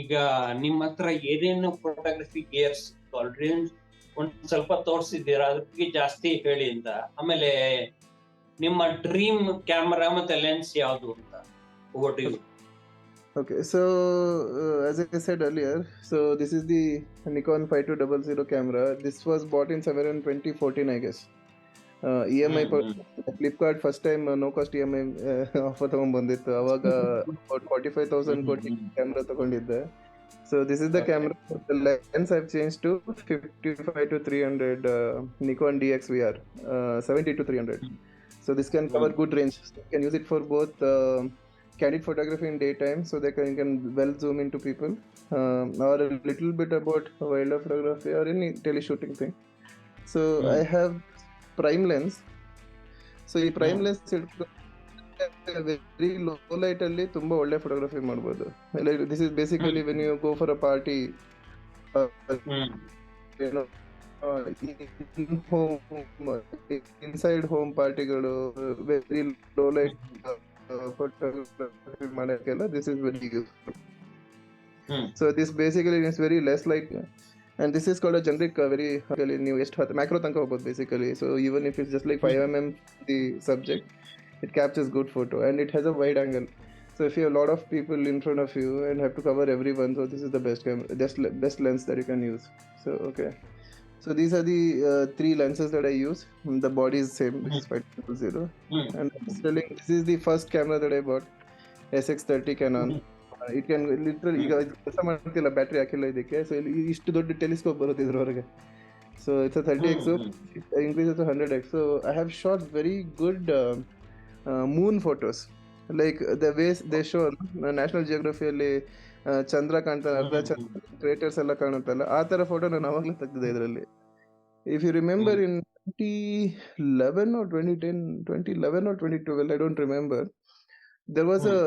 ಈಗ ನಿಮ್ಮ ಹತ್ರ ಏನೇನು ಫೋಟೋಗ್ರಫಿ ಗೇರ್ಸ್ ಆಲ್ರೆಡಿ ಒಂದ್ ಸ್ವಲ್ಪ ತೋರಿಸಿದ್ದೀರಾ, ಅದ್ರ ಬಗ್ಗೆ ಜಾಸ್ತಿ ಹೇಳಿ ಅಂತ. ಆಮೇಲೆ ನಿಮ್ಮ ಡ್ರೀಮ್ ಕ್ಯಾಮರಾ ಮತ್ತೆ ಲೆನ್ಸ್ ಯಾವುದು ಅಂತ? Over to you. Okay, so as I said earlier, so this is the Nikon 5200 camera. This was bought in somewhere in 2014, I guess. EMI Flipkart first time no cost EMI offer ತಗೊಂಡ್ಬಂದಿತ್ತು. ಅವಾಗ 45,000 ಕೊಟ್ಟು camera ತಗೊಂಡಿದ್ದೆ. So this is the camera. The lens I've changed to 55 to 300 Nikon DXVR 70 to 300. So this can cover good range. So you can use it for both candid photography in daytime, so they can well zoom into people, or a little bit about wildlife photography or any teleshooting thing. So I have prime lens. So ಈ prime lens very low light ಅಲ್ಲಿ ತುಂಬಾ ಒಳ್ಳೆ photography ಮಾಡಬಹುದು. This is basically when you go for a party, inside home ಪಾರ್ಟಿಗಳು, very low light photography ಮಾಡಕ್ಕೆಲ್ಲ this is very useful. So this basically it's very less light. And this is called a generic very ನೀವು ಎಷ್ಟು macro ತನಕ ಹೋಗ್ಬೋದು basically. So even if it's just like 5 mm the subject, it captures good photo and it has a wide angle. So if you have a lot of people in front of you and have to cover everyone, so this is the best camera, best lens that you can use. So okay, so these are the 3 lenses that I use. The body is same, this is 500. And this is the first camera that I bought, SX30 Canon. It can literally ಈಗ ಕೆಲಸ ಮಾಡ್ತಿಲ್ಲ, battery ಹಾಕಿಲ್ಲ ಇದಕ್ಕೆ. So ಇಲ್ಲಿ ಇಷ್ಟು ದೊಡ್ಡ telescope ಬರುತ್ತೆ ಇದ್ರವರೆಗೆ. So it's 30x, increases to 100x. So I have shot very good moon photos, like the way they show national ಜಿಯೋಗ್ರಫಿಯಲ್ಲಿ ಚಂದ್ರ ಕಾಣ್ತಾನೆ, ಅರ್ಧ ಚಂದ್ರ, ಕ್ರೇಟರ್ಸ್ ಎಲ್ಲ ಕಾಣುತ್ತಲ್ಲ, ಆ ಥರ ಫೋಟೋ ನಾನು ಅವಾಗಲೇ ತೆಗೆದಿದೆ ಇದರಲ್ಲಿ. If you remember in 2011 or 2010, 2011 or 2012, I don't remember, there was a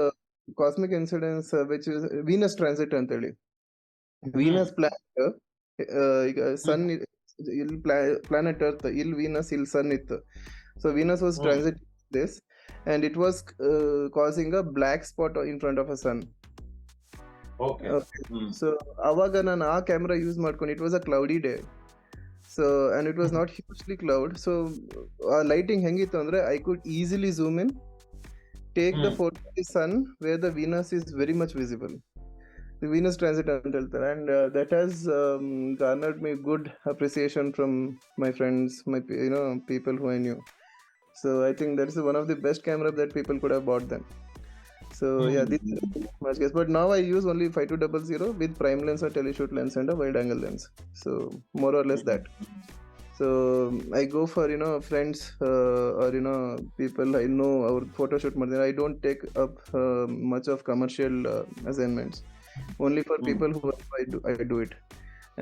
cosmic incidence which is Venus transit ಅಂತ ಹೇಳಿ. Venus planet, ಈಗ ಸನ್ ಇಲ್ಲಿ planet Earth, ಇಲ್ಲಿ Venus, ಇಲ್ಲಿ ಸನ್ ಇತ್ತು. So Venus was transit this and it was causing a black spot in front of a sun. Okay. So ಅವಾಗ ನಾನು ಆ ಕ್ಯಾಮ್ರಾ ಯೂಸ್ ಮಾಡ್ಕೊಂಡು, it was a cloudy day, so and it was not hugely cloud, so lighting ಹೆಂಗಿತ್ತು ಅಂದ್ರೆ I could easily zoom in, take the photo of the sun where the Venus is very much visible, the Venus transit ಅಂತ ಹೇಳ್ತಾರೆ. And that has garnered me good appreciation from my friends, my people who I knew. So I think that is one of the best camera that people could have bought then. So yeah, this is much guess, but now I use only 5200 with prime lens or teleshoot lens and a wide angle lens. So more or less that. So I go for friends or people I know our photo shoot ಮಾಡಿದ್ರೆ I don't take up much of commercial assignments, only for people who I do it.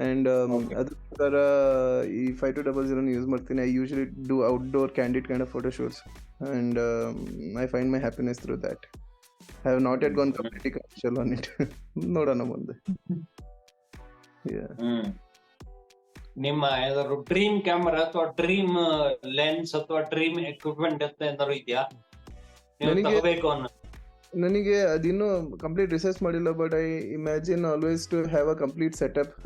And ಅದರ ಈ 5200 use ಮಾಡ್ತೀನಿ. I usually do outdoor candid kind of photo shoots, and I find my happiness through that. I have not yet gone completely commercial on it. ನೋಡೋಣ ಮುಂದೆ. ನಿಮ್ಮ ಯಾವ್ದಾದ್ರು dream camera ಅಥವಾ dream lens ಅಥವಾ dream equipment ಅಂತ ಏನಾದ್ರು ಇದೆಯಾ ತಗೋಬೇಕು ಅನ್ನೋ? ನನಗೆ ಅದಿನ್ನೂ ಕಂಪ್ಲೀಟ್ ರಿಸರ್ಚ್ ಮಾಡಿಲ್ಲ, but I imagine always to have a complete setup,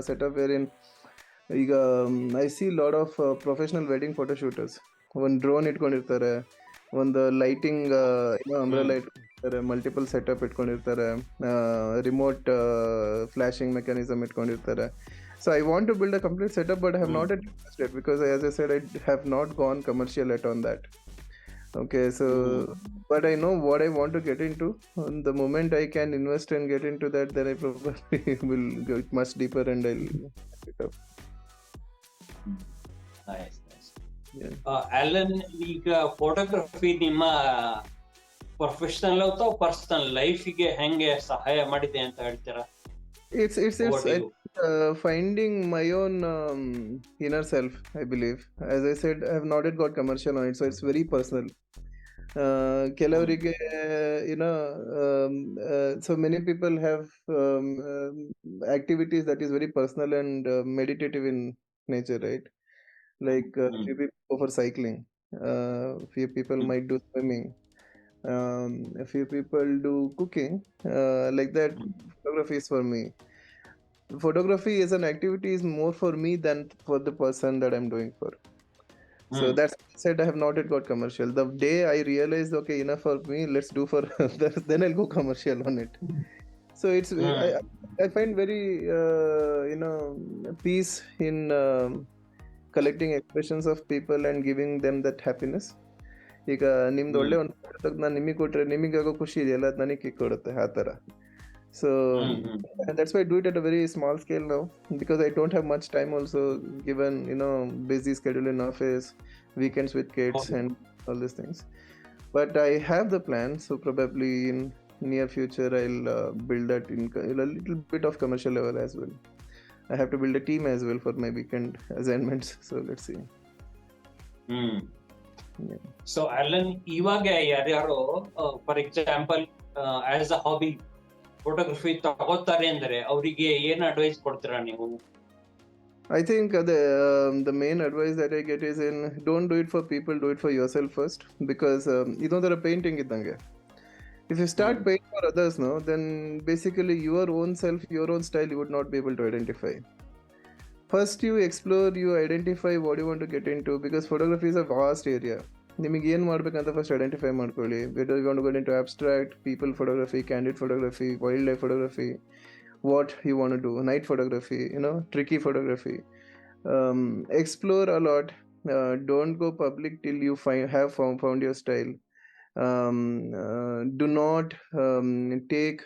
setup where in ಈಗ I see lot of professional wedding photo shooters ಒಂದು ಡ್ರೋನ್ ಇಟ್ಕೊಂಡಿರ್ತಾರೆ, ಒಂದು ಲೈಟಿಂಗ್ ಅಂಬ್ರೆಲಾ ಇಟ್ಕೊಂಡಿರ್ತಾರೆ, ಮಲ್ಟಿಪಲ್ ಸೆಟಪ್ ಇಟ್ಕೊಂಡಿರ್ತಾರೆ, ರಿಮೋಟ್ ಫ್ಲಾಶಿಂಗ್ ಮೆಕ್ಯಾನಿಸಮ್ ಇಟ್ಕೊಂಡಿರ್ತಾರೆ. So I want to build a complete setup, but I have not yet invested because, as I said, I have not gone commercial yet on that. Okay, so but I know what I want to get into. The moment I can invest and get into that, then I probably will go much deeper and I'll pick it up. Nice. Alan, ಈಗ photography ನಿಮ್ಮ professional ಅಥವಾ personal ಲೈಫಿಗೆ ಹೆಂಗೆ ಸಹಾಯ ಮಾಡಿದೆ ಅಂತ ಹೇಳ್ತೀರಾ? It's finding my own inner self, I believe. As I said, I have not yet got commercial on it, so it's very personal. ಕೆಲವರಿಗೆ so many people have activities that is very personal and meditative in nature, right? Like few people go for cycling, few people might do swimming, a few people do cooking, like that. photography is for me. Photography as an activity is more for me than for the person that I'm doing for. So that's why I said I have not yet got commercial. The day I realized, okay, enough for me, let's do for others, then I'll go commercial on it. So it's I find very peace in collecting expressions of people and giving them that happiness. ಈಗ ನಿಮ್ದು ಒಳ್ಳೆ ಒಂದು photo ನಾನು ನಿಮಗೆ ಕೊಟ್ರೆ ನಿಮಗೆ ಆಗೋ ಖುಷಿ ಇದೆಯಲ್ಲ ಅದು ನನಗೆ ಕಿಕ್ ಕೊಡುತ್ತೆ ಆ ಥರ. So that's why I do it at a very small scale now, because I don't have much time also, given busy schedule in office, weekends with kids and all these things. But I have the plan, so probably in near future I'll build that in a little bit of commercial level as well. I have to build a team as well for my weekend assignments, so let's see. So Alan, ಇವಾಗ ಯಾರ್ಯಾರು for example as a hobby photography ತಗೋತಾರೆ ಅಂದ್ರೆ ಅವರಿಗೆ ಏನ್ advice ಕೊಡ್ತೀರಾ ನೀವು? I think the main advice that I get is don't do it for people, do it for yourself first, because ಇದೊಂಥರ painting ಇದ್ದಂಗೆ. If you start painting for others, then basically your own self, your own style, you would not be able to identify. First you explore, you identify what you want to get into, because photography is a vast area. ನಿಮಗೆ ಏನು ಮಾಡ್ಬೇಕಂತ first identify ಮಾಡ್ಕೊಳ್ಳಿ. Whether you want to go into abstract, people photography, candid photography, wild life photography, what you want to do, night photography, tricky photography. Explore a lot. Don't go public till you have found your style. Do not take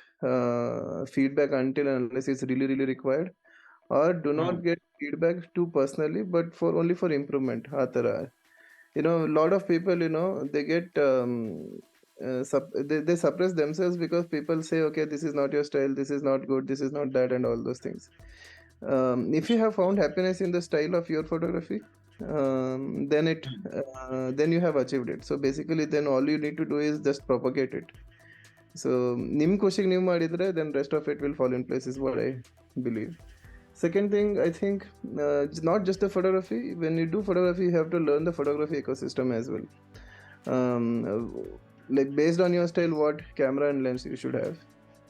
feedback until unless it's really really required, or do not get feedback too personally, but only for improvement. A lot of people, they get they suppress themselves because people say, okay, this is not your style, this is not good, this is not that, and all those things. If you have found happiness in the style of your photography, then you have achieved it. So basically then all you need to do is just propagate it. So nim kushig ನೀವು ಮಾಡಿದ್ರೆ then rest of it will fall in place, is what I believe. Second thing, I think not just the photography. When you do photography, you have to learn the photography ecosystem as well. Like based on your style, what camera and lens you should have,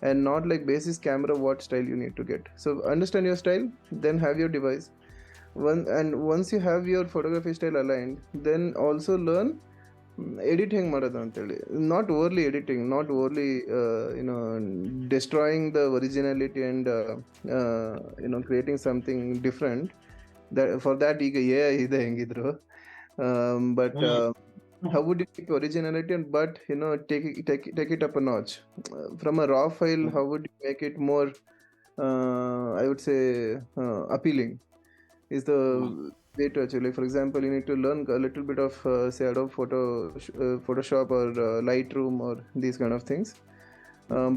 and not like basis camera what style you need to get. So understand your style, then have your device. Once you have your photography style aligned, then also learn edit ಹೆಂಗೆ ಮಾಡೋದು ಅಂತೇಳಿ. Not overly editing, not overly destroying the originality and creating something different. For that ಈಗ ಇದೆ ಹೆಂಗಿದ್ರು, but how would you take originality but take it up a notch from a raw file? How would you make it more I would say appealing is the way to actually. For example, you need to learn a little bit of say Adobe Photoshop or Lightroom or these kind of things,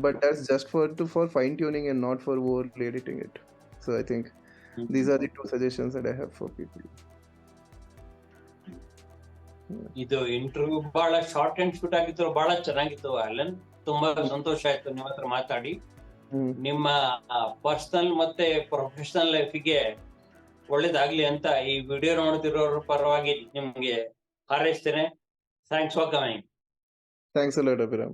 but that's just for fine tuning and not for overly editing it. So I think these are the two suggestions that I have for people. ಇದು interview ಬಹಳ short and shoot ಆಗಿತ್ತು, ಬಹಳ ಚೆನ್ನಾಗಿತ್ತು Alan. ತುಂಬಾ ಸಂತೋಷ ಆಯ್ತು ನಿಮ್ಮ ಹತ್ರ ಮಾತಾಡಿ. ನಿಮ್ಮ ಪರ್ಸನಲ್ ಮತ್ತೆ ಪ್ರೊಫೆಷನಲ್ ಲೈಫಿಗೆ ಒಳ್ಳೇದಾಗ್ಲಿ ಅಂತ ಈ ವಿಡಿಯೋ ನೋಡ್ತಿರೋರ ಪರವಾಗಿ ನಿಮ್ಗೆ ಹಾರೈಸ್ತೇನೆ. Thanks for coming. Thanks a lot, Abhiram.